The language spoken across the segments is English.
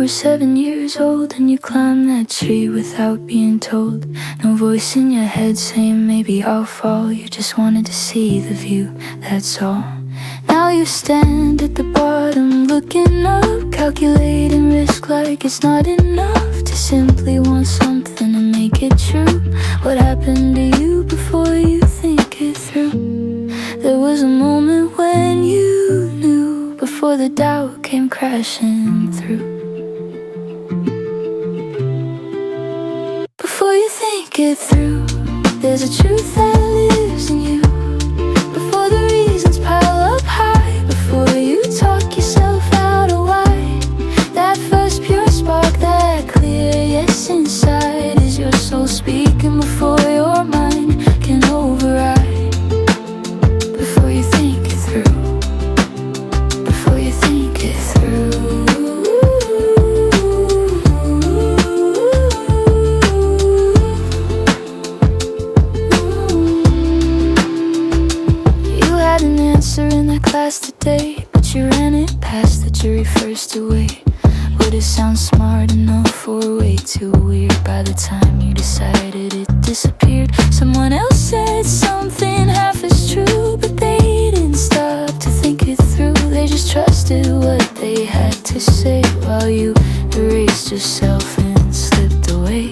were 7 years old and you climbed that tree without being told. No voice in your head saying maybe I'll fall. You just wanted to see the view, that's all. Now you stand at the bottom looking up, calculating risk like it's not enough to simply want something to make it true. What happened to you before you think it through? There was a moment when you knew, before the doubt came crashing through. Before you think it through, there's a truth that lives in you. Before the reasons pile up high, before you talk yourself out of why, that first pure spark, that clear yes inside, is your soul speaking before your mind can override. Before you think it through, before you think it through. An answer in that class today, but you ran it past the jury first away. Would it sound smart enough or way too weird? By the time you decided, it disappeared. Someone else said something half as true, but they didn't stop to think it through. They just trusted what they had to say while you erased yourself and slipped away.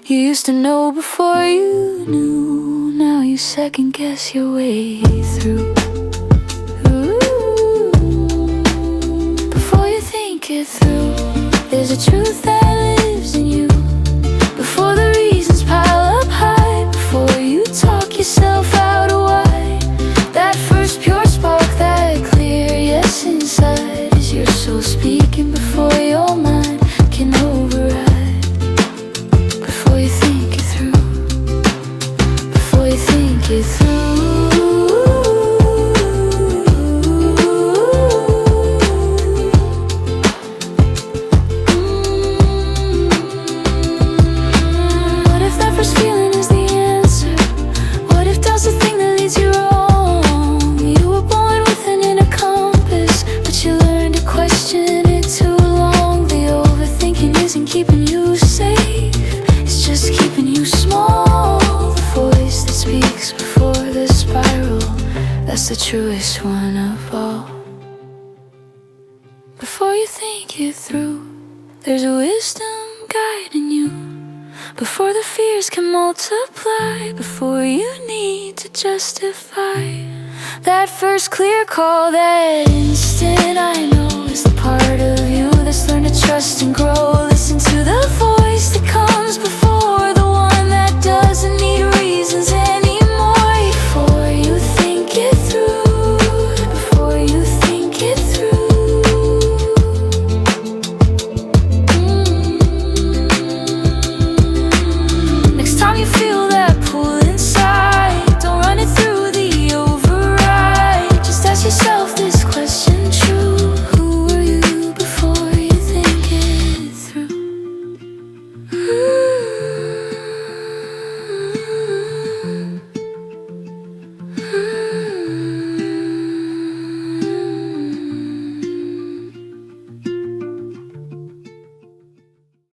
You used to know before you knew, now you second guess your way through. Ooh. Before you think it through, there's a truth that lives in you. Before the reasons pile up high, before you talk yourself out of why, that first pure spark, that clear yes inside, is your soul speaking before your mind can override. Before you think it through, before you think it through. What if that first feeling is the answer? What if doubt's the thing that leads you wrong? You were born with an inner compass, but you learned to question it too long. The overthinking isn't keeping you safe, it's just keeping you small. The voice that speaks before the spiral, that's the truest one of all. Before you think it through, there's a wisdom guiding you. Before the fears can multiply, before you need to justify, that first clear call, that instant I know, is the part of you that's learned to trust and grow.